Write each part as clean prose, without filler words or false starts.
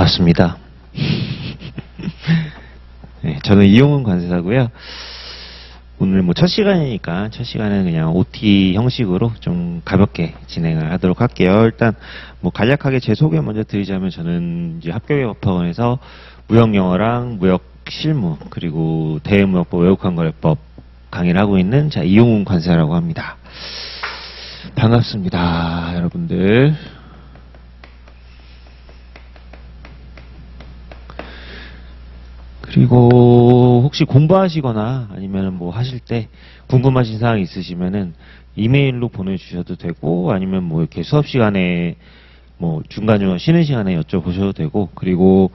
반갑습니다. 네, 저는 이용훈 관세사고요. 오늘 첫 시간이니까 첫 시간은 그냥 OT 형식으로 좀 가볍게 진행을 하도록 할게요. 일단 간략하게 제 소개 먼저 드리자면 저는 이제 합격외국학원에서 무역영어랑 무역실무 그리고 대외무역법 외국환거래법 강의를 하고 있는 이용훈 관세사라고 합니다. 반갑습니다, 여러분들. 그리고 혹시 공부하시거나 아니면 하실 때 궁금하신 사항 있으시면은 이메일로 보내주셔도 되고 아니면 이렇게 수업 시간에 중간중간 쉬는 시간에 여쭤보셔도 되고, 그리고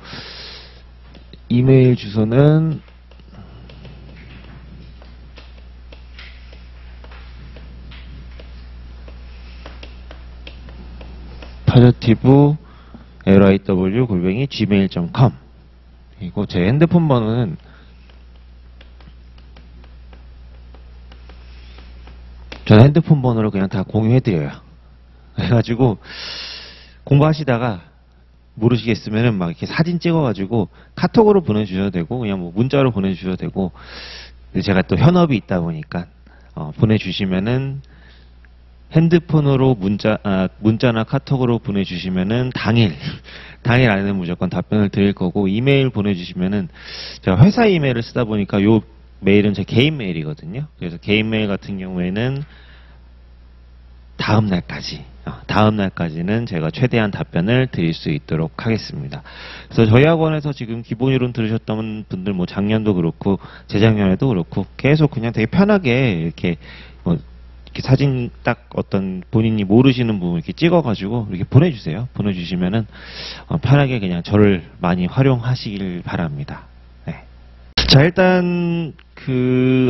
이메일 주소는 positive@gmail.com. 그리고 제 핸드폰 번호는 저는 핸드폰 번호를 그냥 다 공유해드려요. 그래가지고 공부하시다가 모르시겠으면은 이렇게 사진 찍어가지고 카톡으로 보내주셔도 되고 그냥 문자로 보내주셔도 되고, 제가 또 현업이 있다 보니까 보내주시면은 핸드폰으로 문자나 카톡으로 보내주시면은 당일 안에는 무조건 답변을 드릴 거고, 이메일 보내주시면은 제가 회사 이메일을 쓰다 보니까 요 메일은 제 개인 메일이거든요. 그래서 개인 메일 같은 경우에는 다음 날까지는 제가 최대한 답변을 드릴 수 있도록 하겠습니다. 그래서 저희 학원에서 지금 기본이론 들으셨던 분들 작년도 그렇고 재작년에도 그렇고 계속 그냥 되게 편하게 이렇게 사진 딱 어떤 본인이 모르시는 부분 이렇게 찍어가지고 이렇게 보내주세요. 보내주시면은 편하게 그냥 저를 많이 활용하시길 바랍니다. 네. 자, 일단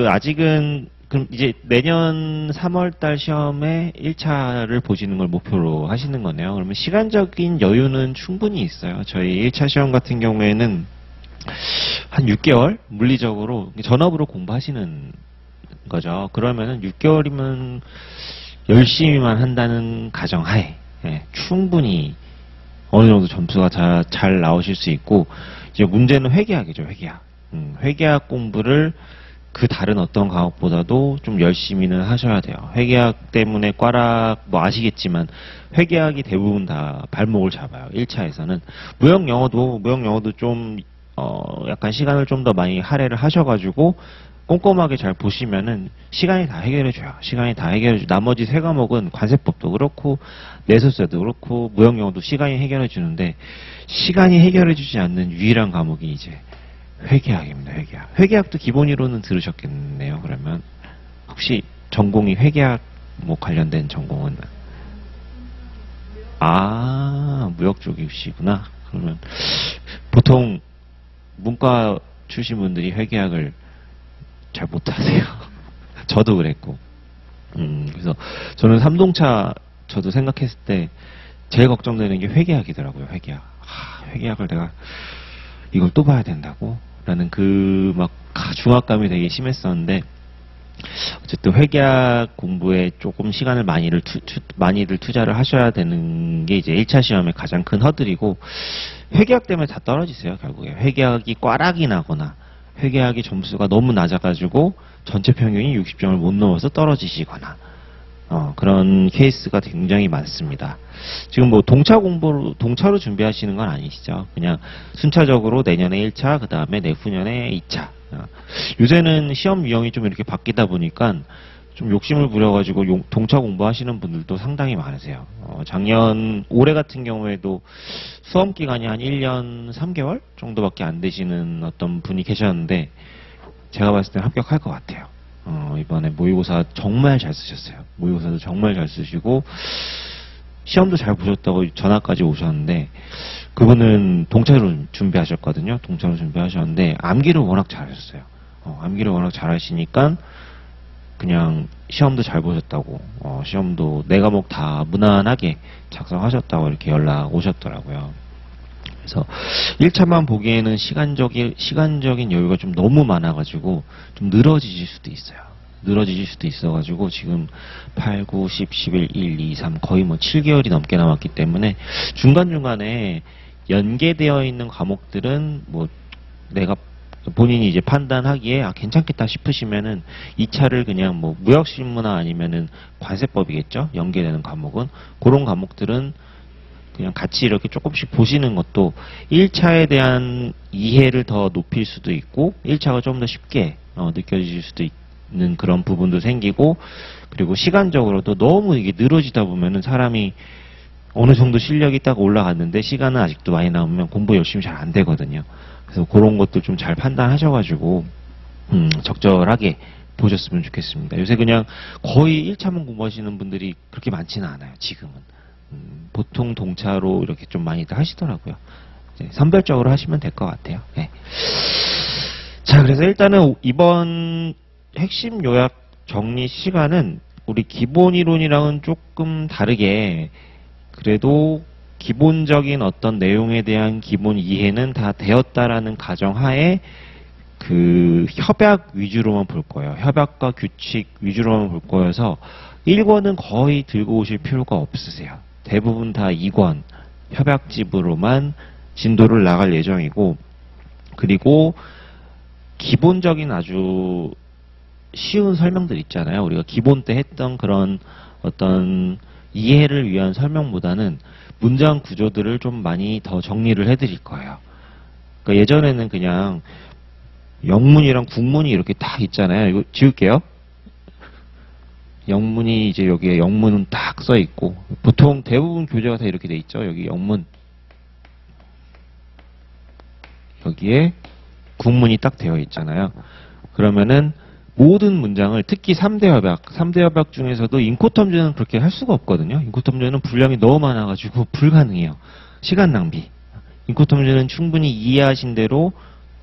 아직은 그럼 이제 내년 3월달 시험에 1차를 보시는 걸 목표로 하시는 거네요. 그러면 시간적인 여유는 충분히 있어요. 저희 1차 시험 같은 경우에는 한 6개월 물리적으로 전업으로 공부하시는 거죠. 그러면은 6개월이면 열심히만 한다는 가정하에 충분히 어느 정도 점수가 잘 나오실 수 있고, 이제 문제는 회계학이죠. 회계학 공부를 그 다른 어떤 과목보다도 좀 열심히는 하셔야 돼요. 회계학 때문에 과락 아시겠지만 회계학이 대부분 다 발목을 잡아요. 1차에서는 무역영어도 좀 약간 시간을 좀 더 많이 할애를 하셔가지고 꼼꼼하게 잘 보시면은 시간이 다 해결해줘요. 나머지 세 과목은 관세법도 그렇고 내소세도 그렇고 무역영어도 시간이 해결해주는데, 시간이 해결해주지 않는 유일한 과목이 이제 회계학입니다. 회계학도 기본이론은 들으셨겠네요. 그러면 혹시 전공이 회계학 관련된 전공은 무역 쪽이시구나. 그러면 보통 문과 출신 분들이 회계학을 잘 못하세요. 저도 그랬고. 그래서 저는 3동차 저도 생각했을 때 제일 걱정되는 게 회계학이더라고요. 회계학을 내가 이걸 또 봐야 된다고? 라는 중압감이 되게 심했었는데, 어쨌든 회계학 공부에 조금 시간을 많이들 투자를 하셔야 되는 게 이제 1차 시험의 가장 큰 허들이고, 회계학 때문에 다 떨어지세요, 결국에. 회계학이 꽈락이 나거나, 회계학이 점수가 너무 낮아가지고 전체 평균이 60점을 못 넘어서 떨어지시거나, 그런 케이스가 굉장히 많습니다. 지금 동차로 준비하시는 건 아니시죠? 그냥 순차적으로 내년에 1차, 그 다음에 내후년에 2차. 요새는 시험 유형이 좀 이렇게 바뀌다 보니까 좀 욕심을 부려가지고 동차 공부하시는 분들도 상당히 많으세요. 올해 같은 경우에도 수험 기간이 한 1년 3개월 정도밖에 안 되시는 어떤 분이 계셨는데, 제가 봤을 때 합격할 것 같아요. 이번에 모의고사 정말 잘 쓰셨어요. 모의고사도 정말 잘 쓰시고 시험도 잘 보셨다고 전화까지 오셨는데, 그분은 동차로 준비하셨거든요. 동차로 준비하셨는데 암기를 워낙 잘하셨어요. 암기를 워낙 잘하시니까 그냥 시험도 잘 보셨다고, 시험도 4과목 다 무난하게 작성하셨다고 이렇게 연락 오셨더라고요. 그래서 1차만 보기에는 시간적인 여유가 좀 너무 많아가지고 좀 늘어지실 수도 있어가지고 지금 8, 9, 10, 11, 1, 2, 3 거의 7개월이 넘게 남았기 때문에 중간중간에 연계되어 있는 과목들은 뭐 내가 본인이 이제 판단하기에 괜찮겠다 싶으시면은 2차를 그냥 뭐 무역실무나 아니면은 관세법이겠죠. 연계되는 과목은 그런 과목들은 그냥 같이 이렇게 조금씩 보시는 것도 1차에 대한 이해를 더 높일 수도 있고 1차가 좀 더 쉽게 느껴질 수도 있는 그런 부분도 생기고, 그리고 시간적으로도 너무 이게 늘어지다 보면은 사람이 어느 정도 실력이 딱 올라갔는데 시간은 아직도 많이 남으면 공부 열심히 잘 안 되거든요. 그래서 그런 것도 좀 잘 판단하셔가지고 적절하게 보셨으면 좋겠습니다. 요새 그냥 거의 1차만 공부하시는 분들이 그렇게 많지는 않아요. 지금은 보통 동차로 이렇게 좀 많이들 하시더라고요. 이제 선별적으로 하시면 될 것 같아요. 네. 자, 그래서 일단은 이번 핵심 요약 정리 시간은 우리 기본 이론이랑은 조금 다르게 그래도 기본적인 어떤 내용에 대한 기본 이해는 다 되었다라는 가정하에 그 협약 위주로만 볼 거예요. 협약과 규칙 위주로만 볼 거여서 1권은 거의 들고 오실 필요가 없으세요. 대부분 다 2권 협약집으로만 진도를 나갈 예정이고, 그리고 기본적인 아주 쉬운 설명들 있잖아요. 우리가 기본 때 했던 그런 어떤 이해를 위한 설명보다는 문장 구조들을 좀 많이 더 정리를 해드릴 거예요. 그러니까 예전에는 그냥 영문이랑 국문이 이렇게 딱 있잖아요. 이거 지울게요. 영문이 이제 여기에 영문은 딱 써 있고, 보통 대부분 교재가 다 이렇게 돼 있죠. 여기 영문, 여기에 국문이 딱 되어 있잖아요. 그러면은 모든 문장을, 특히 3대 협약, 3대 협약 중에서도 인코텀즈는 그렇게 할 수가 없거든요. 인코텀즈는 분량이 너무 많아가지고 불가능해요. 시간 낭비. 인코텀즈는 충분히 이해하신 대로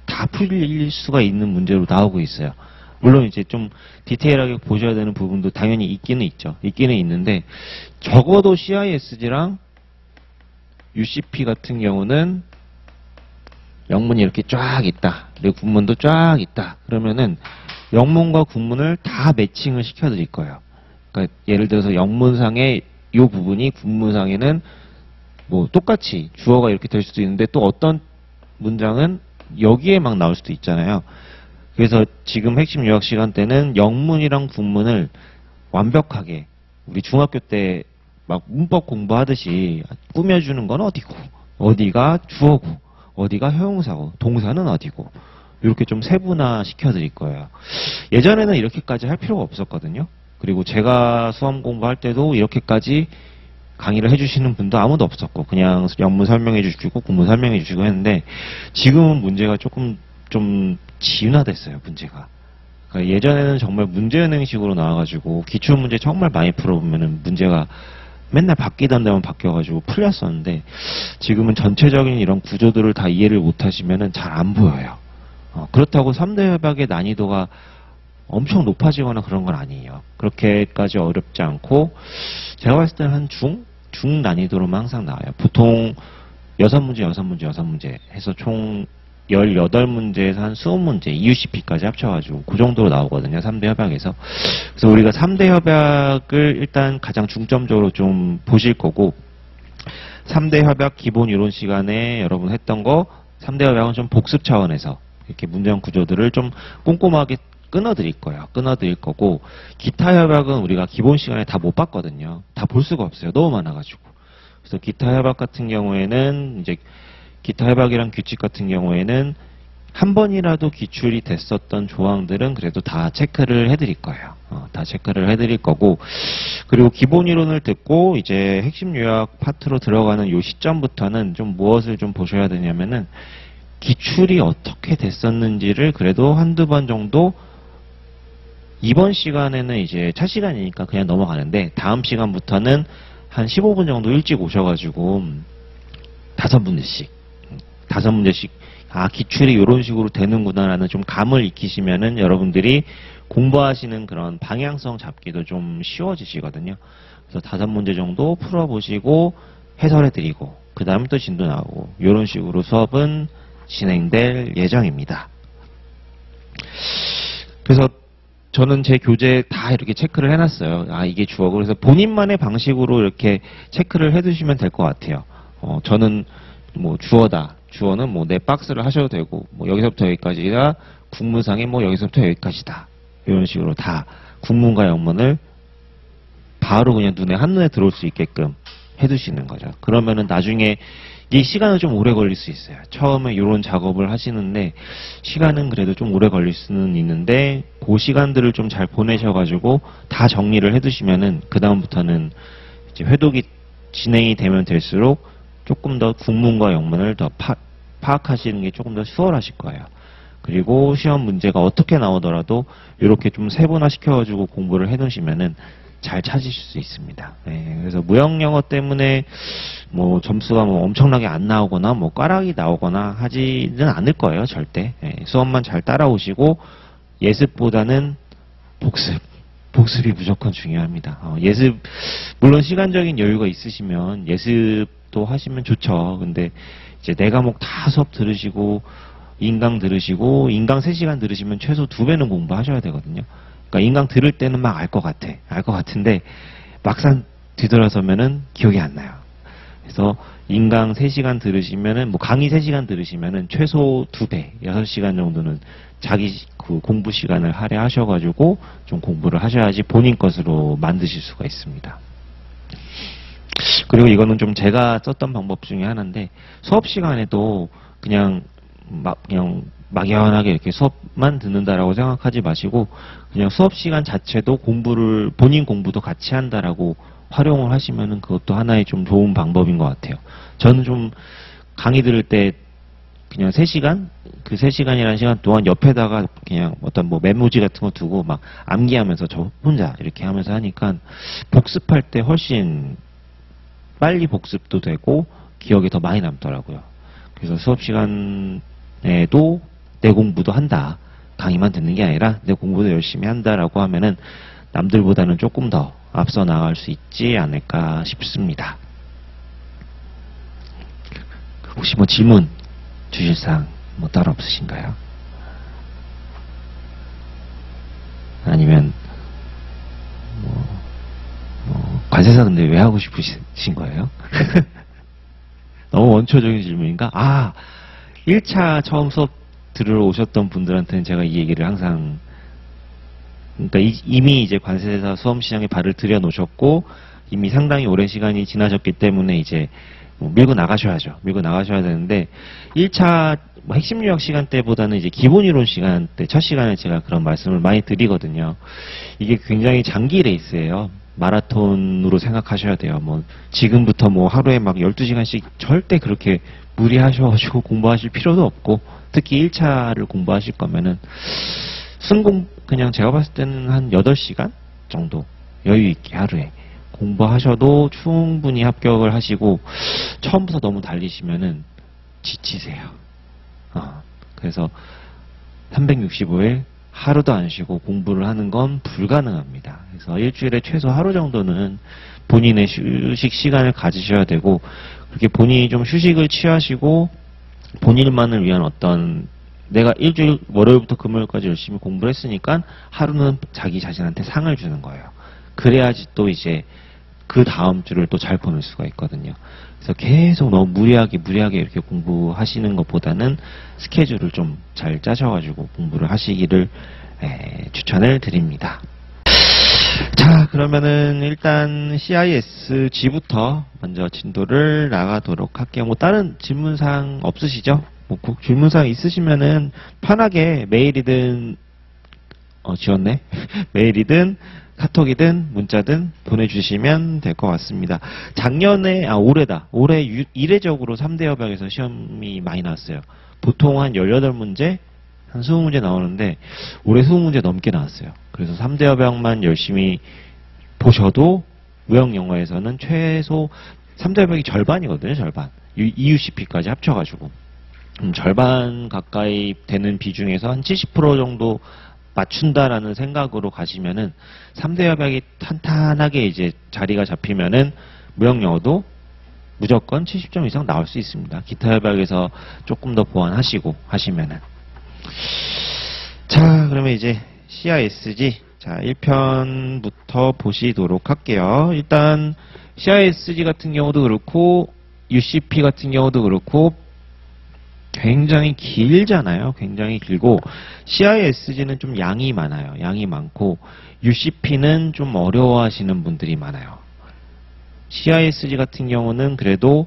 다 풀릴 수가 있는 문제로 나오고 있어요. 물론 이제 좀 디테일하게 보셔야 되는 부분도 당연히 있기는 있죠. 있기는 있는데, 적어도 CISG랑 UCP 같은 경우는 영문이 이렇게 쫙 있다. 그리고 국문도 쫙 있다. 그러면은 영문과 국문을 다 매칭을 시켜드릴 거예요. 그러니까 예를 들어서 영문상의 이 부분이 국문상에는 뭐 똑같이 주어가 이렇게 될 수도 있는데, 또 어떤 문장은 여기에 막 나올 수도 있잖아요. 그래서 지금 핵심 요약 시간 때는 영문이랑 국문을 완벽하게 우리 중학교 때 막 문법 공부하듯이 꾸며주는 건 어디고, 어디가 주어고, 어디가 형용사고, 동사는 어디고, 이렇게 좀 세분화 시켜드릴 거예요. 예전에는 이렇게까지 할 필요가 없었거든요. 그리고 제가 수험 공부할 때도 이렇게까지 강의를 해주시는 분도 아무도 없었고, 그냥 영문 설명해 주시고 국문 설명해 주시고 했는데, 지금은 문제가 조금 좀 진화됐어요. 문제가. 그러니까 예전에는 정말 문제은행식으로 나와가지고 기출문제 정말 많이 풀어보면은 문제가 맨날 바뀌던 데만 바뀌어가지고 풀렸었는데, 지금은 전체적인 이런 구조들을 다 이해를 못하시면은 잘 안 보여요. 그렇다고 3대 협약의 난이도가 엄청 높아지거나 그런 건 아니에요. 그렇게까지 어렵지 않고, 제가 봤을 때는 한 중 난이도로만 항상 나와요. 보통 6문제 해서 총 18문제에서 한 20문제, EUCP까지 합쳐가지고 그 정도로 나오거든요. 3대 협약에서. 그래서 우리가 3대 협약을 일단 가장 중점적으로 좀 보실 거고, 3대 협약 기본 이론 시간에 여러분 했던 거 3대 협약은 좀 복습 차원에서 이렇게 문장 구조들을 좀 꼼꼼하게 끊어드릴 거예요. 끊어드릴 거고, 기타 협약은 우리가 기본 시간에 다 못 봤거든요. 다 볼 수가 없어요. 너무 많아가지고. 그래서 기타 협약 같은 경우에는 이제 기타 협약이랑 규칙 같은 경우에는 한 번이라도 기출이 됐었던 조항들은 그래도 다 체크를 해드릴 거예요. 다 체크를 해드릴 거고, 그리고 기본 이론을 듣고 이제 핵심 요약 파트로 들어가는 요 시점부터는 좀 무엇을 좀 보셔야 되냐면은, 기출이 어떻게 됐었는지를 그래도 한두 번 정도, 이번 시간에는 이제 첫 시간이니까 그냥 넘어가는데, 다음 시간부터는 한 15분 정도 일찍 오셔가지고 5문제씩 기출이 이런 식으로 되는구나라는 좀 감을 익히시면은 여러분들이 공부하시는 그런 방향성 잡기도 좀 쉬워지시거든요. 그래서 5문제 정도 풀어보시고 해설해드리고, 그 다음에 또 진도 나오고, 이런 식으로 수업은 진행될 예정입니다. 그래서 저는 제 교재에 다 이렇게 체크를 해놨어요. 이게 주어고. 그래서 본인만의 방식으로 이렇게 체크를 해두시면 될 것 같아요. 저는 뭐 주어다. 주어는 뭐 내 박스를 하셔도 되고, 뭐 여기서부터 여기까지가 국문상에 뭐 여기서부터 여기까지다. 이런 식으로 다 국문과 영문을 바로 그냥 한눈에 들어올 수 있게끔 해두시는 거죠. 그러면은 나중에 이 시간은 좀 오래 걸릴 수 있어요. 처음에 이런 작업을 하시는데 시간은 그래도 좀 오래 걸릴 수는 있는데 그 시간들을 좀 잘 보내셔가지고 다 정리를 해두시면은 그 다음부터는 이제 회독이 진행이 되면 될수록 조금 더 국문과 영문을 더 파악하시는 게 조금 더 수월하실 거예요. 그리고 시험 문제가 어떻게 나오더라도 이렇게 좀 세분화 시켜가지고 공부를 해놓으시면은 잘 찾으실 수 있습니다. 네, 그래서 무형 영어 때문에 뭐 점수가 뭐 엄청나게 안 나오거나 뭐 꽈락이 나오거나 하지는 않을 거예요, 절대. 네, 수업만 잘 따라오시고 예습보다는 복습이 무조건 중요합니다. 예습 물론 시간적인 여유가 있으시면 예습도 하시면 좋죠. 근데 이제 네 과목 다 수업 들으시고 인강 들으시고 인강 3시간 들으시면 최소 2배는 공부하셔야 되거든요. 그러니까 인강 들을 때는 막 알 것 같은데 막상 뒤돌아서면은 기억이 안 나요. 그래서 인강 3시간 들으시면은 뭐 강의 3시간 들으시면은 최소 2배, 6시간 정도는 자기 그 공부 시간을 할애하셔가지고 좀 공부를 하셔야지 본인 것으로 만드실 수가 있습니다. 그리고 이거는 좀 제가 썼던 방법 중에 하나인데 수업 시간에도 그냥 막연하게 이렇게 수업만 듣는다라고 생각하지 마시고 그냥 수업 시간 자체도 본인 공부도 같이 한다라고 활용을 하시면은 그것도 하나의 좀 좋은 방법인 것 같아요. 저는 좀 강의 들을 때 그냥 3시간? 그 3시간이라는 시간 동안 옆에다가 그냥 어떤 뭐 메모지 같은 거 두고 막 암기하면서 저 혼자 이렇게 하면서 하니까 복습할 때 훨씬 빨리 복습도 되고 기억이 더 많이 남더라고요. 그래서 수업 시간에도 내 공부도 한다. 강의만 듣는 게 아니라 내 공부도 열심히 한다라고 하면은 남들보다는 조금 더 앞서 나갈 수 있지 않을까 싶습니다. 혹시 뭐 질문 주실 사항 뭐 따로 없으신가요? 아니면 관세사 근데 왜 하고 싶으신 거예요? 너무 원초적인 질문인가? 1차 처음 수업 들으러 오셨던 분들한테는 제가 이 얘기를 항상 그러니까 이미 이제 관세사 수험시장에 발을 들여 놓으셨고 이미 상당히 오랜 시간이 지나셨기 때문에 이제 밀고 나가셔야죠. 밀고 나가셔야 되는데 1차 핵심 유형 시간 때보다는 이제 기본 이론 시간 때 첫 시간에 제가 그런 말씀을 많이 드리거든요. 이게 굉장히 장기 레이스예요. 마라톤으로 생각하셔야 돼요. 뭐 지금부터 뭐 하루에 막 12시간씩 절대 그렇게 무리하셔가지고 공부하실 필요도 없고 특히 1차를 공부하실 거면은 그냥 제가 봤을 때는 한 8시간 정도 여유 있게 하루에 공부하셔도 충분히 합격을 하시고 처음부터 너무 달리시면은 지치세요. 그래서 365일 하루도 안 쉬고 공부를 하는 건 불가능합니다. 그래서 일주일에 최소 하루 정도는 본인의 휴식 시간을 가지셔야 되고 그렇게 본인이 좀 휴식을 취하시고 본인만을 위한 어떤 내가 일주일 월요일부터 금요일까지 열심히 공부를 했으니까 하루는 자기 자신한테 상을 주는 거예요. 그래야지 또 이제 그 다음 주를 또 잘 보낼 수가 있거든요. 그래서 계속 너무 무리하게 이렇게 공부하시는 것보다는 스케줄을 좀 잘 짜셔가지고 공부를 하시기를 추천을 드립니다. 자, 그러면은 일단 CISG부터 먼저 진도를 나가도록 할게요. 뭐 다른 질문사항 없으시죠? 뭐 질문사항 있으시면은 편하게 메일이든 지웠네. 메일이든 카톡이든 문자든 보내주시면 될 것 같습니다. 작년에 올해 이례적으로 3대 협약에서 시험이 많이 나왔어요. 보통 한 18문제 한 20문제 나오는데 올해 20문제 넘게 나왔어요. 그래서 3대 협약만 열심히 보셔도 무형 영어에서는 최소 3대 협약이 절반이거든요. 절반. EUCP까지 합쳐가지고 절반 가까이 되는 비중에서 한 70% 정도 맞춘다라는 생각으로 가시면은 3대 협약이 탄탄하게 이제 자리가 잡히면은 무형 영어도 무조건 70점 이상 나올 수 있습니다. 기타 협약에서 조금 더 보완하시고 하시면은. 자, 그러면 이제 CISG 자 1편부터 보시도록 할게요. 일단 CISG 같은 경우도 그렇고 UCP 같은 경우도 그렇고 굉장히 길잖아요. 굉장히 길고 CISG는 좀 양이 많아요. 양이 많고 UCP는 좀 어려워하시는 분들이 많아요. CISG 같은 경우는 그래도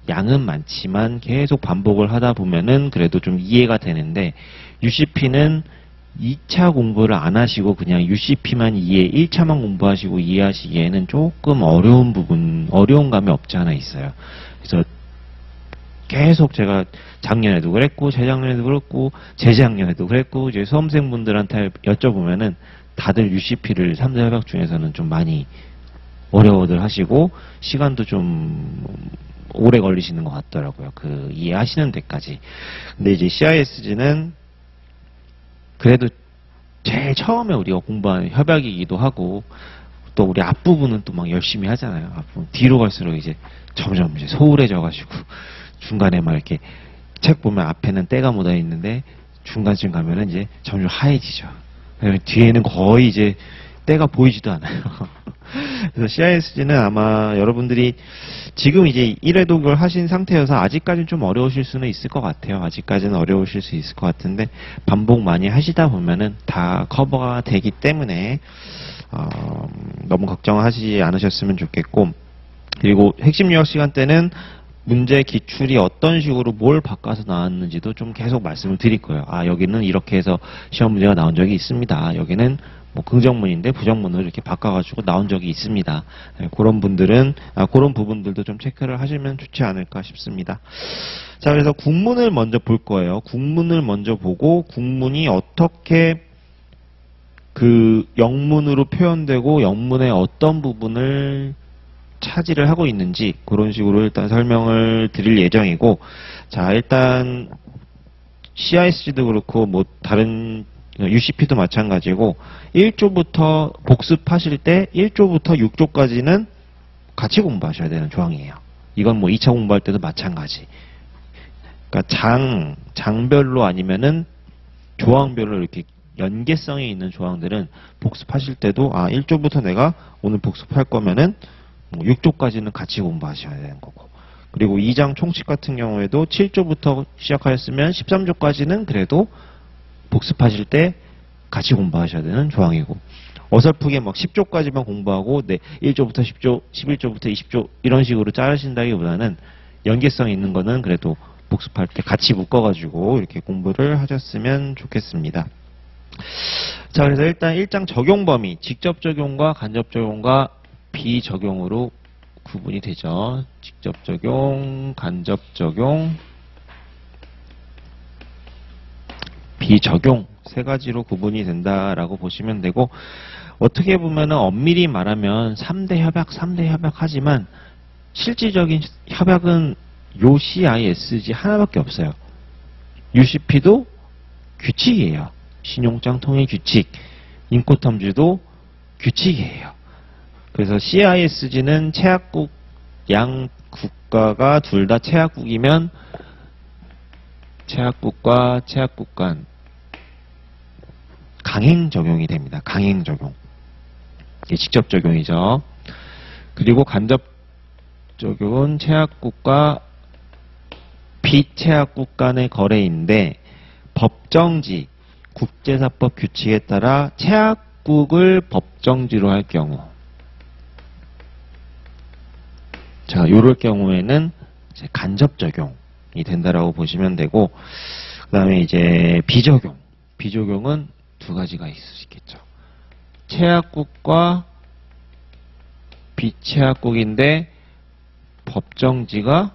양은 많지만 계속 반복을 하다 보면은 그래도 좀 이해가 되는데 UCP는 2차 공부를 안 하시고 그냥 UCP만 1차만 공부하시고 이해하시기에는 조금 어려운 감이 없지 않아 있어요. 그래서 계속 제가 작년에도 그랬고, 재작년에도 그랬고, 재작년에도 그랬고, 이제 수험생분들한테 여쭤보면은 다들 UCP를 3대 협약 중에서는 좀 많이 어려워들 하시고, 시간도 좀 오래 걸리시는 것 같더라고요. 그 이해하시는 데까지. 근데 이제 CISG는 그래도 제일 처음에 우리가 공부하는 협약이기도 하고 또 우리 앞부분은 또 막 열심히 하잖아요. 앞부분 뒤로 갈수록 이제 점점 이제 소홀해져 가지고 중간에 막 이렇게 책 보면 앞에는 때가 묻어 있는데 중간쯤 가면은 이제 점점 하얘지죠. 뒤에는 거의 이제 때가 보이지도 않아요. 그래서 CISG는 아마 여러분들이 지금 이제 1회 독을 하신 상태여서 아직까지는 좀 어려우실 수는 있을 것 같아요. 아직까지는 어려우실 수 있을 것 같은데 반복 많이 하시다 보면은 다 커버가 되기 때문에 너무 걱정하시지 않으셨으면 좋겠고, 그리고 핵심 유형 시간 때는 문제 기출이 어떤 식으로 뭘 바꿔서 나왔는지도 좀 계속 말씀을 드릴 거예요. 여기는 이렇게 해서 시험 문제가 나온 적이 있습니다. 여기는 뭐 긍정문인데 부정문으로 이렇게 바꿔가지고 나온 적이 있습니다. 그런 분들은 그런 부분들도 좀 체크를 하시면 좋지 않을까 싶습니다. 자, 그래서 국문을 먼저 볼 거예요. 국문을 먼저 보고 국문이 어떻게 그 영문으로 표현되고 영문의 어떤 부분을 차지를 하고 있는지 그런 식으로 일단 설명을 드릴 예정이고, 자, 일단 CISG도 그렇고 뭐 다른 UCP도 마찬가지고 1조부터 복습하실 때 1조부터 6조까지는 같이 공부하셔야 되는 조항이에요. 이건 뭐 2차 공부할 때도 마찬가지. 그러니까 장별로 아니면은 조항별로 이렇게 연계성이 있는 조항들은 복습하실 때도 1조부터 내가 오늘 복습할 거면은 6조까지는 같이 공부하셔야 되는 거고, 그리고 2장 총칙 같은 경우에도 7조부터 시작하였으면 13조까지는 그래도 복습하실 때 같이 공부하셔야 되는 조항이고, 어설프게 막 10조까지만 공부하고 1조부터 10조, 11조부터 20조 이런 식으로 자르신다기보다는 연계성 있는 거는 그래도 복습할 때 같이 묶어가지고 이렇게 공부를 하셨으면 좋겠습니다. 자, 그래서 일단 1장 적용 범위, 직접 적용과 간접 적용과 비적용으로 구분이 되죠. 직접 적용, 간접 적용, 비적용 세 가지로 구분이 된다라고 보시면 되고, 어떻게 보면은 엄밀히 말하면 3대 협약 하지만 실질적인 협약은 요 CISG 하나밖에 없어요. UCP도 규칙이에요. 신용장 통일 규칙, 인코텀즈도 규칙이에요. 그래서 CISG는 채약국 양 국가가 둘 다 채약국이면 채약국과 채약국 간 강행 적용이 됩니다. 강행 적용. 이게 직접 적용이죠. 그리고 간접 적용은 채약국과 비채약국 간의 거래인데 법정지, 국제사법 규칙에 따라 채약국을 법정지로 할 경우, 자, 요럴 경우에는 이제 간접 적용이 된다라고 보시면 되고, 그 다음에 이제 비적용. 비적용은 두 가지가 있을 수 있겠죠. 채약국과 비채약국인데 법정지가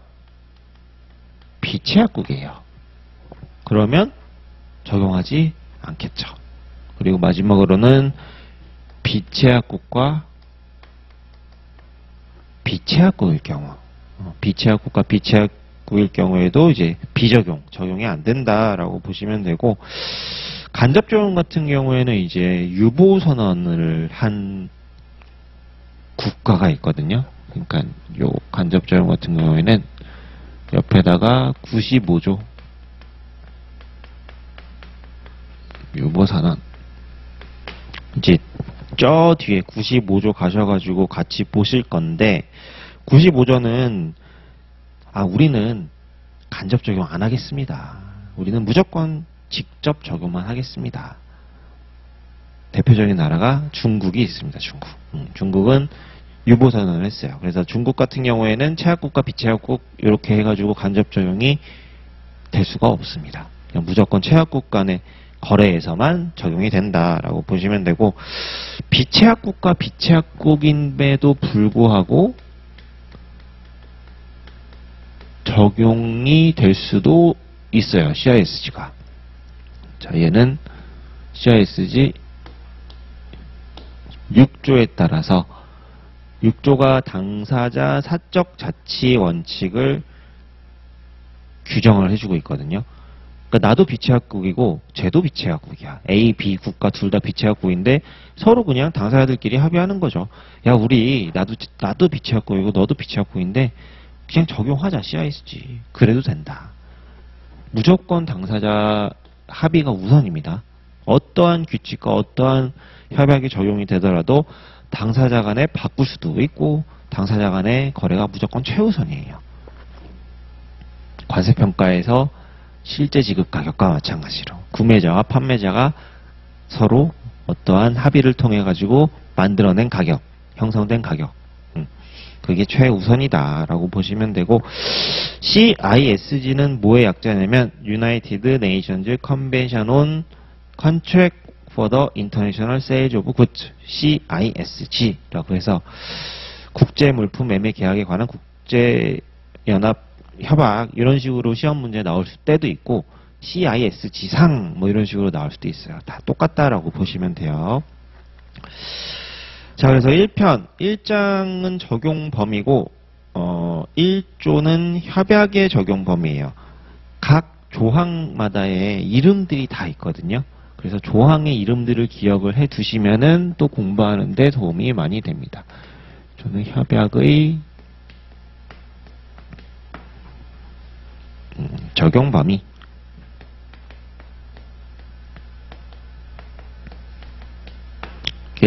비채약국이에요. 그러면 적용하지 않겠죠. 그리고 마지막으로는 비채약국과 비채약국일 경우, 비채약국과 비채약국일 경우에도 이제 비적용, 적용이 안 된다라고 보시면 되고, 간접 적용 같은 경우에는 이제 유보 선언을 한 국가가 있거든요. 그러니까 요 간접 적용 같은 경우에는 옆에다가 95조 유보 선언, 이제 저 뒤에 95조 가셔가지고 같이 보실 건데, 95조는 우리는 간접 적용 안 하겠습니다. 우리는 무조건 직접 적용만 하겠습니다. 대표적인 나라가 중국이 있습니다. 중국은 유보선언을 했어요. 그래서 중국 같은 경우에는 최약국과 비최약국 이렇게 해가지고 간접 적용이 될 수가 없습니다. 그냥 무조건 최약국 간의 거래에서만 적용이 된다라고 보시면 되고, 비최약국과 비최약국임에도 불구하고 적용이 될 수도 있어요. CISG가. 자, 얘는 CISG 6조에 따라서 6조가 당사자 사적 자치 원칙을 규정을 해주고 있거든요. 그러니까 나도 비최약국이고 쟤도 비최약국이야. A, B 국가 둘 다 비최약국인데 서로 그냥 당사자들끼리 합의하는 거죠. 야, 우리 나도 비최약국이고 너도 비최약국인데 그냥 적용하자, CISG. 그래도 된다. 무조건 당사자 합의가 우선입니다. 어떠한 규칙과 어떠한 협약이 적용이 되더라도 당사자 간에 바꿀 수도 있고 당사자 간의 거래가 무조건 최우선이에요. 관세평가에서 실제 지급 가격과 마찬가지로 구매자와 판매자가 서로 어떠한 합의를 통해 가지고 만들어낸 가격, 형성된 가격, 그게 최우선이다라고 보시면 되고, CISG는 뭐의 약자냐면 United Nations Convention on Contract for the International Sales of Goods, CISG라고 해서 국제물품 매매 계약에 관한 국제연합 협약, 이런 식으로 시험 문제 나올 때도 있고 CISG상 뭐 이런 식으로 나올 수도 있어요. 다 똑같다라고 보시면 돼요. 자, 그래서 1편 1장은 적용 범위고 1조는 협약의 적용 범위예요. 각 조항마다의 이름들이 다 있거든요. 그래서 조항의 이름들을 기억을 해 두시면은 또 공부하는 데 도움이 많이 됩니다. 저는 협약의 적용 범위.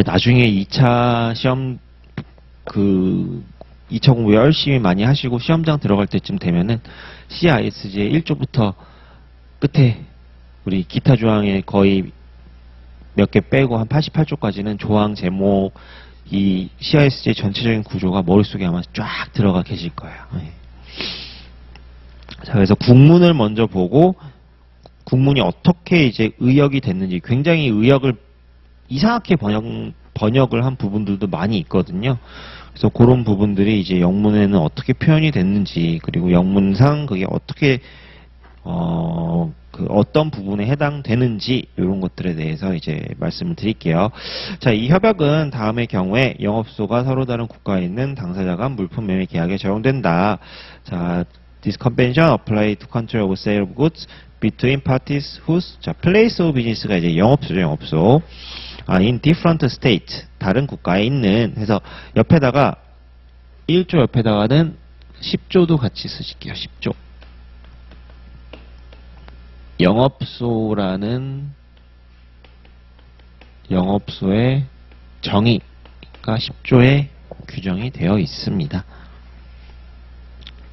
나중에 2차 시험 2차 공부 열심히 많이 하시고 시험장 들어갈 때쯤 되면은 CISG의 1조부터 끝에 우리 기타 조항에 거의 몇 개 빼고 한 88조까지는 조항 제목, 이 CISG의 전체적인 구조가 머릿속에 아마 쫙 들어가 계실 거예요. 자, 그래서 국문을 먼저 보고 국문이 어떻게 이제 의역이 됐는지, 굉장히 의역을 이상하게 번역을 한 부분들도 많이 있거든요. 그래서 그런 부분들이 이제 영문에는 어떻게 표현이 됐는지, 그리고 영문상 그게 어떻게 어떤 부분에 해당되는지, 이런 것들에 대해서 이제 말씀을 드릴게요. 자, 이 협약은 다음의 경우에 영업소가 서로 다른 국가에 있는 당사자 간 물품 매매 계약에 적용된다. 자, This convention apply to control of sale of goods between parties whose, 자, place of business가 이제 영업소죠, 영업소. in different state, 다른 국가에 있는, 해서 옆에다가 1조 옆에다가는 10조도 같이 쓰실게요. 10조. 영업소라는 영업소의 정의가 10조에 규정이 되어 있습니다.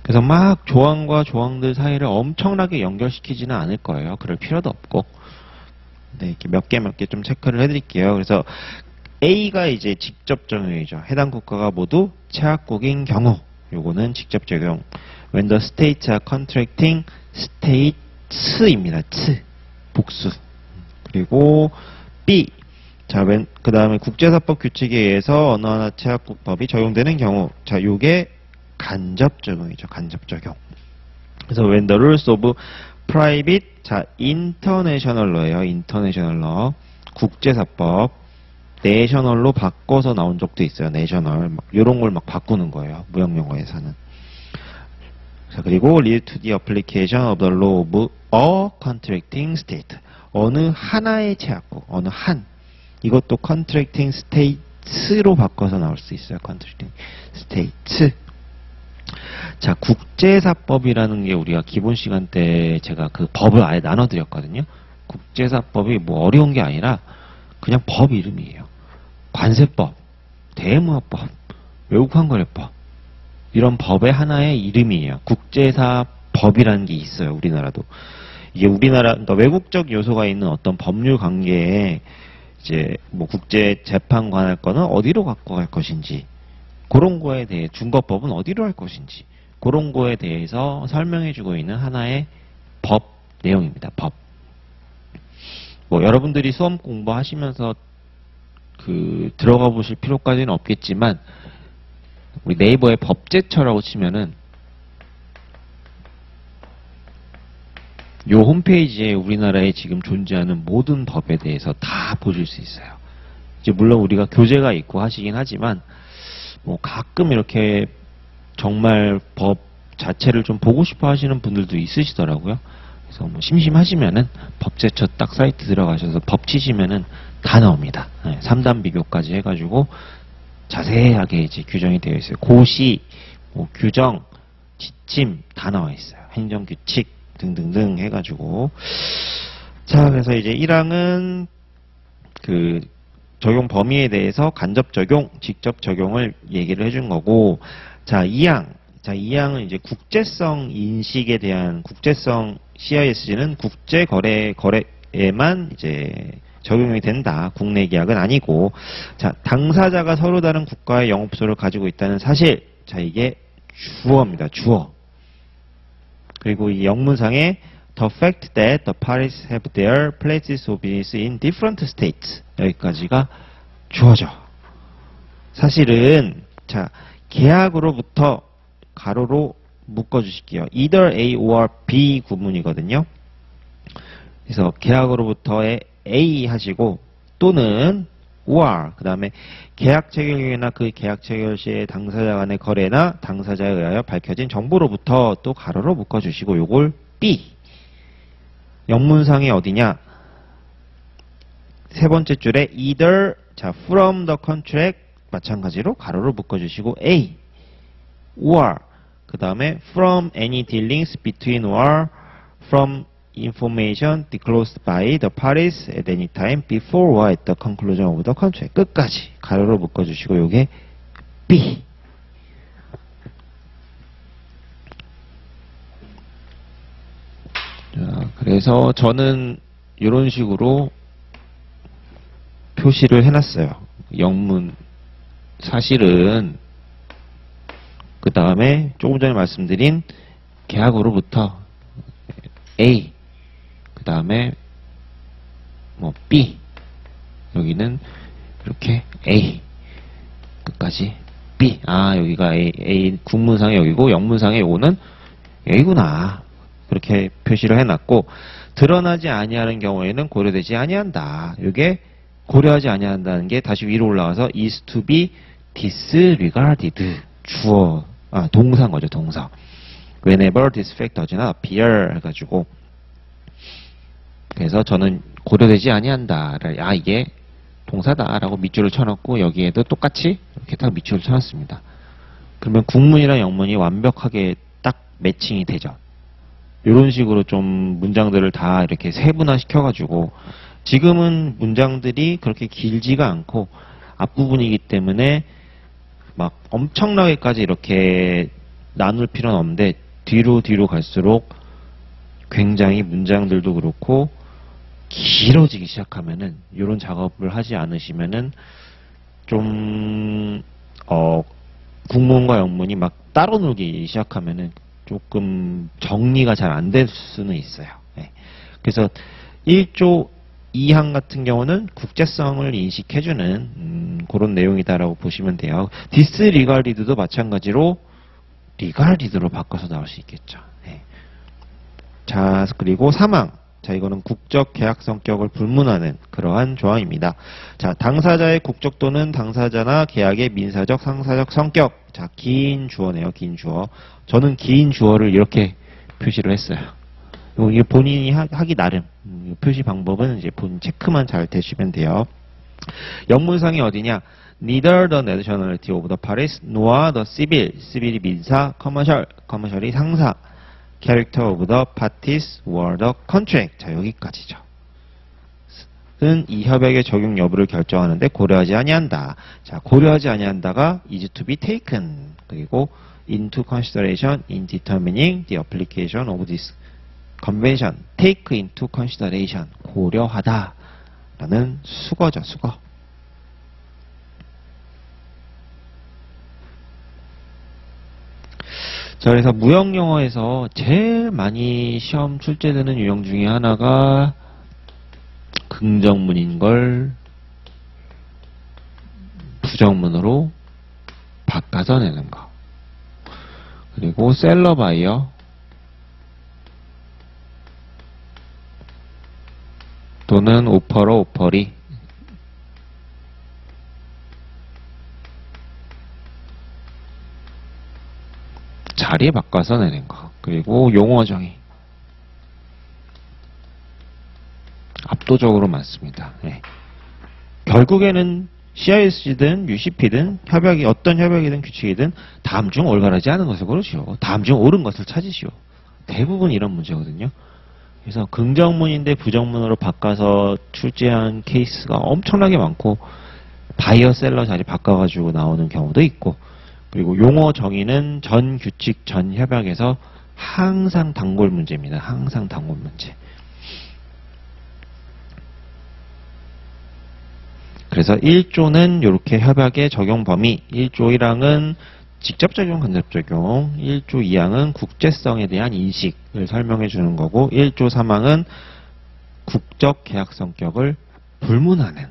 그래서 막 조항과 조항들 사이를 엄청나게 연결시키지는 않을 거예요. 그럴 필요도 없고. 네, 이렇게 몇 개 좀 체크를 해드릴게요. 그래서 A가 이제 직접 적용이죠. 해당 국가가 모두 최약국인 경우, 요거는 직접 적용. When the states are contracting states입니다. 츠, 복수. 그리고 B, 자, 그 다음에 국제사법 규칙에 의해서 어느 하나 최약국법이 적용되는 경우, 자, 요게 간접 적용이죠. 간접 적용. 그래서 when the rules of private, 자, international law예요. international law. 국제사법. 내셔널로 바꿔서 나온 적도 있어요. 내셔널. 요런 걸 막 바꾸는 거예요. 무역용어에서는. 자, 그리고 lead to the application of the law of a contracting state. 어느 하나의 제약국, 어느 한. 이것도 contracting states로 바꿔서 나올 수 있어요. contracting states. 자, 국제사법이라는 게 우리가 기본 시간 때 제가 그 법을 아예 나눠드렸거든요. 국제사법이 뭐 어려운 게 아니라 그냥 법 이름이에요. 관세법, 대무합법, 외국환거래법, 이런 법의 하나의 이름이에요. 국제사 법이라는 게 있어요. 우리나라도. 이게 우리나라, 그러니까 외국적 요소가 있는 어떤 법률 관계에 이제 뭐 국제 재판 관할 거는 어디로 갖고 갈 것인지, 그런 거에 대해 중거법은 어디로 할 것인지, 그런 거에 대해서 설명해주고 있는 하나의 법 내용입니다. 법. 뭐 여러분들이 수험 공부하시면서 들어가 보실 필요까지는 없겠지만, 우리 네이버에 법제처라고 치면은 요 홈페이지에 우리나라에 지금 존재하는 모든 법에 대해서 다 보실 수 있어요. 이제 물론 우리가 교재가 있고 하시긴 하지만, 뭐 가끔 이렇게 정말 법 자체를 좀 보고 싶어 하시는 분들도 있으시더라고요. 그래서 뭐 심심하시면은 법제처 딱 사이트 들어가셔서 법 치시면은 다 나옵니다. 3단 비교까지 해가지고 자세하게 이제 규정이 되어 있어요. 고시, 뭐 규정, 지침 다 나와 있어요. 행정규칙 등등등 해가지고. 자, 그래서 이제 1항은 적용 범위에 대해서 간접 적용, 직접 적용을 얘기를 해준 거고, 자, 2항. 자, 2항은 이제 국제성 인식에 대한, 국제성 CISG는 거래에만 이제 적용이 된다. 국내 계약은 아니고. 자, 당사자가 서로 다른 국가의 영업소를 가지고 있다는 사실. 자, 이게 주어입니다. 주어. 그리고 이 영문상에 the fact that the parties have their places of business in different states. 여기까지가 주어죠. 사실은 자, 계약으로부터 가로로 묶어주실게요. either A or B 구문이거든요. 그래서 계약으로부터의 A 하시고 또는 or 그 다음에 계약 체결일이나 그 계약 체결 시에 당사자 간의 거래나 당사자에 의하여 밝혀진 정보로부터 또 가로로 묶어주시고 요걸 B. 영문상이 어디냐? 세 번째 줄에 either 자 from the contract 마찬가지로 가로로 묶어주시고 A or 그 다음에 from any dealings between or from information disclosed by the parties at any time before or at the conclusion of the contract. 끝까지 가로로 묶어주시고 요게 B. 자, 그래서 저는 이런 식으로 표시를 해놨어요. 영문 사실은 그 다음에 조금 전에 말씀드린 계약으로부터 A 그 다음에 뭐 B 여기는 이렇게 A 끝까지 B. 아 여기가 A 국문상의 여기고 영문상의 요거는 여기구나. 그렇게 표시를 해놨고 드러나지 아니하는 경우에는 고려되지 아니한다. 이게 고려하지 아니한다는 게 다시 위로 올라가서 is to be disregarded. 주어 동사인 거죠. 동사. whenever this fact does not appear 해가지고 그래서 저는 고려되지 아니한다. 이게 동사다라고 밑줄을 쳐놓고 여기에도 똑같이 이렇게 딱 밑줄을 쳐놨습니다. 그러면 국문이랑 영문이 완벽하게 딱 매칭이 되죠. 이런 식으로 좀 문장들을 다 이렇게 세분화 시켜가지고 지금은 문장들이 그렇게 길지가 않고 앞부분이기 때문에 막 엄청나게까지 이렇게 나눌 필요는 없는데 뒤로 갈수록 굉장히 문장들도 그렇고 길어지기 시작하면은 이런 작업을 하지 않으시면은 좀 국문과 영문이 막 따로 놀기 시작하면은 조금 정리가 잘 안 될 수는 있어요. 네. 그래서 1조 2항 같은 경우는 국제성을 인식해주는 그런 내용이다라고 보시면 돼요. disregarded도 마찬가지로 regarded로 바꿔서 나올 수 있겠죠. 네. 자, 그리고 3항. 자, 이거는 국적 계약 성격을 불문하는 그러한 조항입니다. 자, 당사자의 국적 또는 당사자나 계약의 민사적, 상사적 성격. 자, 긴 주어네요. 긴 주어. 저는 긴 주어를 이렇게 표시를 했어요. 이게 본인이 하기 나름. 표시 방법은 이제 본인 체크만 잘 되시면 돼요. 영문상이 어디냐? Neither the nationality of the parties nor the civil. civil이 민사, commercial, commercial이 상사. character of the parties or the contract. 자, 여기까지죠. 은 이 협약의 적용 여부를 결정하는데 고려하지 아니한다. 자, 고려하지 아니한다가 is to be taken. 그리고 into consideration in determining the application of this convention. take into consideration. 고려하다. 라는 수거죠, 수거. 자, 그래서 무역영어에서 제일 많이 시험 출제되는 유형 중에 하나가 긍정문인 걸 부정문으로 바꿔서 내는 거. 그리고 셀러 바이어 또는 오퍼러 오퍼리 자리에 바꿔서 내는 거. 그리고 용어 정의 압도적으로 많습니다. 네. 결국에는 CIS든 UCP든 협약이 어떤 협약이든 규칙이든 다음 중 올바르지 않은 것을 고르시오. 다음 중 옳은 것을 찾으시오. 대부분 이런 문제거든요. 그래서 긍정문인데 부정문으로 바꿔서 출제한 케이스가 엄청나게 많고 바이어 셀러 자리 바꿔가지고 나오는 경우도 있고, 그리고 용어 정의는 전 규칙 전 협약에서 항상 단골 문제입니다. 항상 단골 문제. 그래서 1조는 이렇게 협약의 적용 범위, 1조 1항은 직접 적용, 간접 적용, 1조 2항은 국제성에 대한 인식을 설명해 주는 거고, 1조 3항은 국적 계약 성격을 불문하는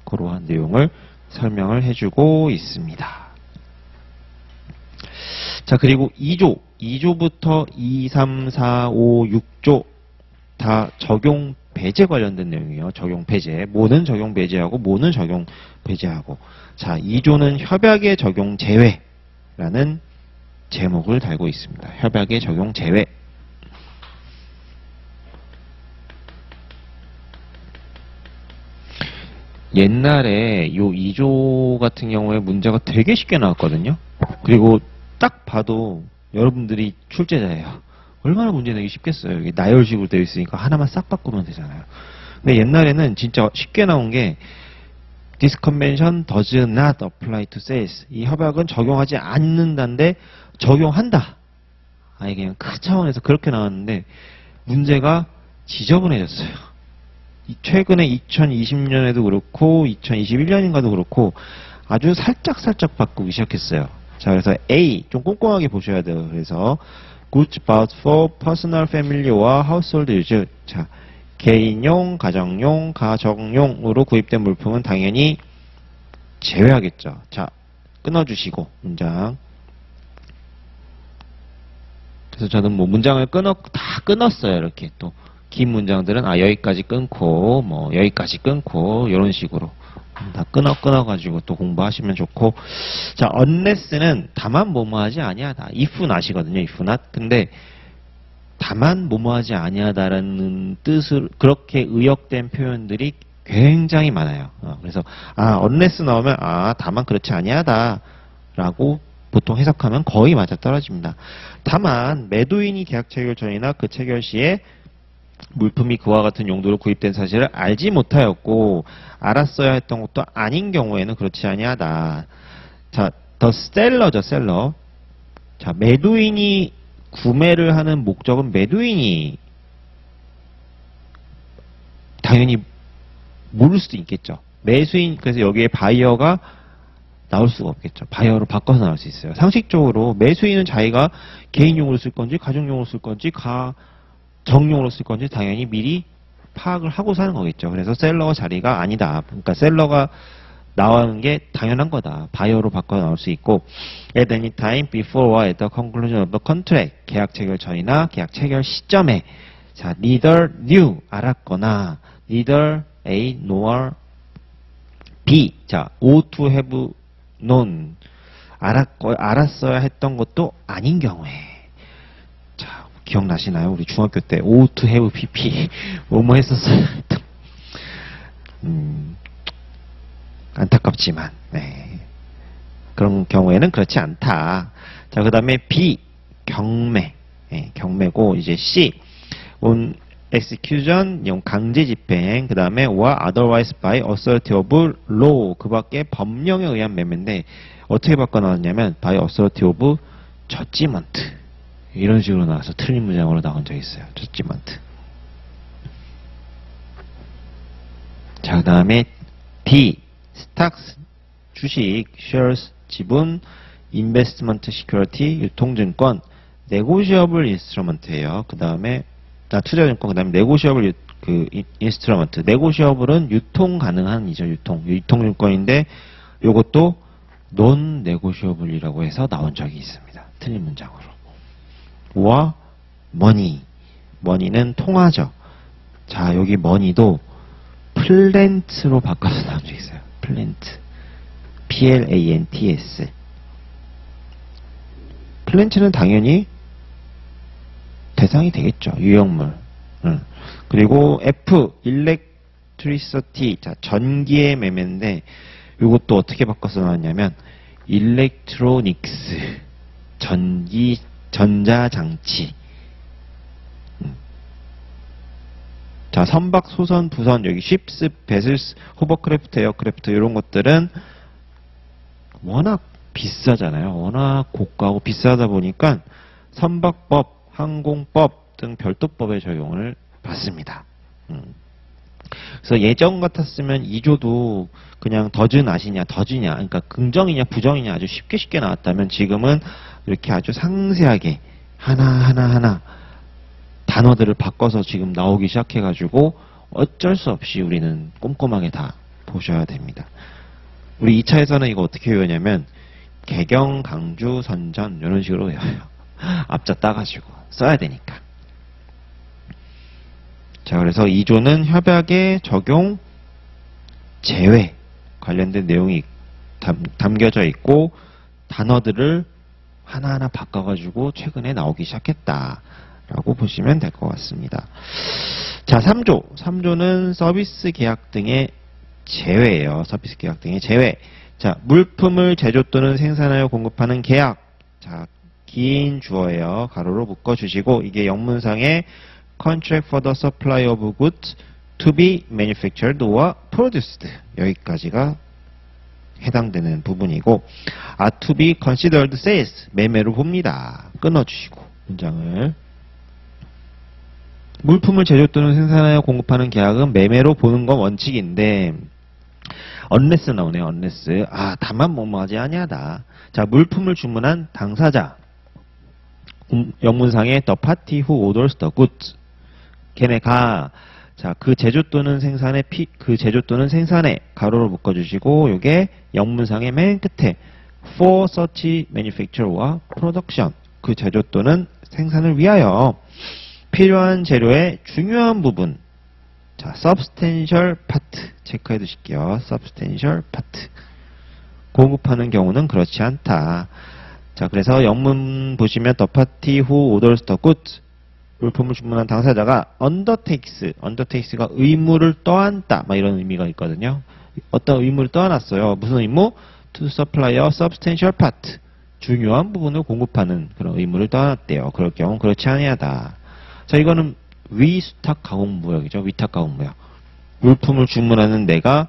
그러한 내용을 설명을 해주고 있습니다. 자, 그리고 2조부터 2, 3, 4, 5, 6조 다 적용 배제 관련된 내용이에요. 적용 배제. 뭐는 적용 배제하고 뭐는 적용 배제하고. 자, 2조는 협약의 적용 제외라는 제목을 달고 있습니다. 협약의 적용 제외. 옛날에 요 2조 같은 경우에 문제가 되게 쉽게 나왔거든요. 그리고 딱 봐도 여러분들이 출제자예요. 얼마나 문제 내기 쉽겠어요. 이게 나열식으로 되어 있으니까 하나만 싹 바꾸면 되잖아요. 근데 옛날에는 진짜 쉽게 나온 게 This convention does not apply to sales. 이 협약은 적용하지 않는다인데 적용한다. 아예 그냥 큰 차원에서 그렇게 나왔는데 문제가 지저분해졌어요. 최근에 2020년에도 그렇고 2021년인가도 그렇고 아주 살짝 바꾸기 시작했어요. 자, 그래서 A 좀 꼼꼼하게 보셔야 돼요. 그래서 goods bought for personal family와 household use. 자, 개인용, 가정용, 가정용으로 구입된 물품은 당연히 제외하겠죠. 자, 끊어주시고 문장. 그래서 저는 뭐 문장을 다 끊었어요. 이렇게 또 긴 문장들은 여기까지 끊고 뭐 여기까지 끊고 이런 식으로 다 끊어가지고 또 공부하시면 좋고. 자, unless는 다만 뭐뭐하지 아니하다. if not이거든요. if not. 근데 다만 뭐뭐하지 아니하다라는 뜻을 그렇게 의역된 표현들이 굉장히 많아요. 그래서 unless 나오면 다만 그렇지 아니하다라고 보통 해석하면 거의 맞아떨어집니다. 다만 매도인이 계약 체결 전이나 그 체결 시에 물품이 그와 같은 용도로 구입된 사실을 알지 못하였고 알았어야 했던 것도 아닌 경우에는 그렇지 아니하다. 자, 더 셀러죠, 셀러. 자, 매도인이 구매를 하는 목적은 매도인이 당연히 모를 수도 있겠죠. 매수인, 그래서 여기에 바이어가 나올 수가 없겠죠. 바이어로 바꿔서 나올 수 있어요. 상식적으로 매수인은 자기가 개인용으로 쓸 건지 가정용으로 쓸 건지 정용으로 쓸 건지 당연히 미리 파악을 하고 사는 거겠죠. 그래서 셀러 자리가 아니다. 그러니까 셀러가 나오는 게 당연한 거다. 바이어로 바꿔 나올 수 있고, at any time before or at the conclusion of the contract. 계약 체결 전이나 계약 체결 시점에. 자, neither knew 알았거나 neither A nor B. 자, ought to have known 알았어야 했던 것도 아닌 경우에. 기억나시나요? 우리 중학교 때 ought to have PP 뭐뭐 했었어요. 안타깝지만 그런 경우에는 그렇지 않다. 자, 그 다음에 B 경매. 경매고, 이제 C on execution 강제 집행. 그 다음에 or otherwise by authority of law. 그 밖에 법령에 의한 매매인데 어떻게 바꿔 나왔냐면 by authority of 저지먼트 이런 식으로 나와서 틀린 문장으로 나온 적이 있어요. 저지먼트. 자, 그 다음에 D. 스탁스 주식, shares 지분, investment security 유통증권, negotiable instrument예요. 그 다음에 투자증권, 그 다음에 negotiable instrument. negotiable은 유통 가능한 이죠. 유통증권인데 요것도 non-negotiable이라고 해서 나온 적이 있습니다. 틀린 문장으로. 와 money. money는 통화죠. 자, 여기 money도 플랜트로 바꿔서 나온 적이 있어요. 플랜트. PLANTS. 플랜트는 당연히 대상이 되겠죠. 유형물. 그리고 F, electricity. 자, 전기의 매매인데, 이것도 어떻게 바꿔서 나왔냐면, electronics. 전자장치. 자, 선박, 소선, 부선, 여기 ships, vessels, hovercraft, aircraft 이런 것들은 워낙 비싸잖아요. 워낙 고가고 비싸다 보니까 선박법, 항공법 등 별도법의 적용을 받습니다. 그래서 예전 같았으면 2조도 그냥 더즈 아시냐, 더즈냐, 그러니까 긍정이냐, 부정이냐 아주 쉽게 나왔다면 지금은 이렇게 아주 상세하게 하나 단어들을 바꿔서 지금 나오기 시작해가지고 어쩔 수 없이 우리는 꼼꼼하게 다 보셔야 됩니다. 우리 2차에서는 이거 어떻게 외우냐면 개경, 강주, 선전 이런 식으로 외워요. 앞자 따가지고 써야 되니까. 자, 그래서 2조는 협약의 적용, 제외 관련된 내용이 담겨져 있고 단어들을 하나하나 바꿔가지고 최근에 나오기 시작했다. 라고 보시면 될 것 같습니다. 자, 3조. 3조는 서비스 계약 등의 제외예요. 서비스 계약 등의 제외. 자, 물품을 제조 또는 생산하여 공급하는 계약. 자, 긴 주어예요. 가로로 묶어주시고 이게 영문상의 contract for the supply of goods to be manufactured or produced. 여기까지가 해당되는 부분이고 are to be considered sales. 매매로 봅니다. 끊어주시고 문장을. 물품을 제조 또는 생산하여 공급하는 계약은 매매로 보는 건 원칙인데 unless 나오네요. unless. 다만 뭐뭐하지 아니하다. 자, 물품을 주문한 당사자. 영문상의 the party who orders the goods. 걔네가 자, 그 제조 또는 생산에 가로로 묶어주시고 요게 영문상의 맨 끝에 for such manufacture or production. 그 제조 또는 생산을 위하여 필요한 재료의 중요한 부분. 자, substantial part 체크해 두실게요. substantial part. 공급하는 경우는 그렇지 않다. 자, 그래서 영문 보시면 the party who orders the goods. 물품을 주문한 당사자가 undertakes가 의무를 떠안다. 막 이런 의미가 있거든요. 어떤 의무를 떠안았어요. 무슨 의무? to supply a substantial part. 중요한 부분을 공급하는 그런 의무를 떠안았대요. 그럴 경우는 그렇지 아니하다. 자, 이거는 위수탁 가공무역이죠. 위탁 가공무역. 물품을 주문하는 내가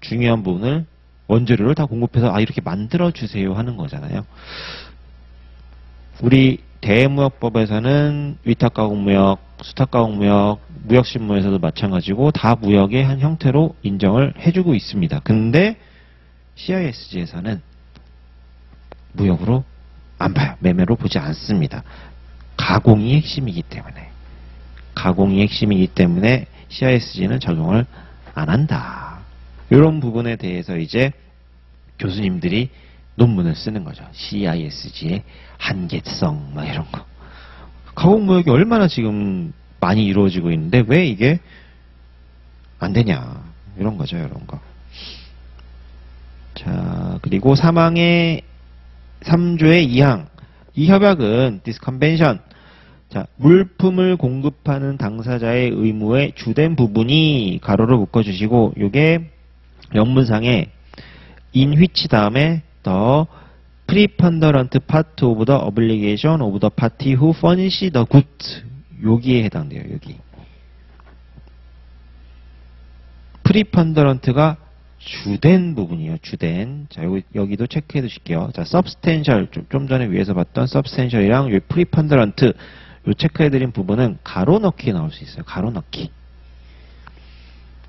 중요한 부분을 원재료를 다 공급해서 이렇게 만들어주세요 하는 거잖아요. 우리 대무역법에서는 위탁 가공무역, 수탁 가공무역, 무역신문에서도 마찬가지고 다 무역의 한 형태로 인정을 해주고 있습니다. 근데 CISG에서는 무역으로 안 봐요. 매매로 보지 않습니다. 가공이 핵심이기 때문에 CISG는 적용을 안 한다. 이런 부분에 대해서 이제 교수님들이 논문을 쓰는 거죠. CISG의 한계성 막 이런 거. 가공무역이 얼마나 지금 많이 이루어지고 있는데 왜 이게 안 되냐 이런 거죠. 이런 거. 자, 그리고 사망의 3조의 2항. 이 협약은 this convention. 자, 물품을 공급하는 당사자의 의무의 주된 부분이 가로로 묶어주시고 요게 영문상에 in which 다음에 the preponderant part of the obligation of the party who furnish the goods. 여기에 해당돼요. 여기. preponderant가 주된 부분이에요. 주된. 자, 여기도 체크해 두실게요. 자, substantial. 좀 전에 위에서 봤던 substantial이랑 요 preponderant. 요 체크해 드린 부분은 가로 넣기에 나올 수 있어요. 가로 넣기.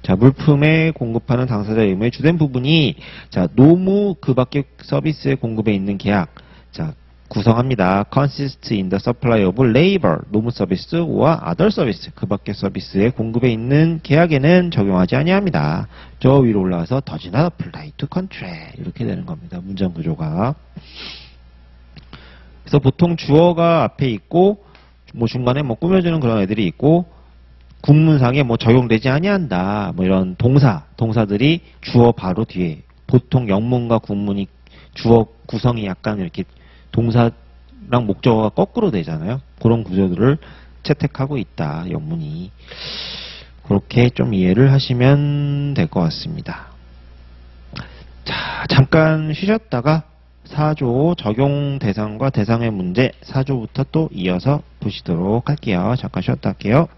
자, 물품에 공급하는 당사자 의무의 주된 부분이, 자, 노무 그 밖의 서비스의 공급에 있는 계약. 자, 구성합니다. consists in the supply of labor, 노무 서비스와 other service, 그 밖의 서비스의 공급에 있는 계약에는 적용하지 아니합니다. 저 위로 올라와서 does not apply to contract 이렇게 되는 겁니다. 문장 구조가. 그래서 보통 주어가 앞에 있고 뭐 중간에 뭐 꾸며주는 그런 애들이 있고 국문상에 뭐 적용되지 아니한다 뭐 이런 동사들이 주어 바로 뒤에 보통 영문과 국문이 주어 구성이 약간 이렇게 동사랑 목적어가 거꾸로 되잖아요. 그런 구조들을 채택하고 있다. 영문이. 그렇게 좀 이해를 하시면 될 것 같습니다. 자, 잠깐 쉬셨다가 4조 적용 대상과 대상의 문제 4조부터 또 이어서 보시도록 할게요. 잠깐 쉬었다 할게요.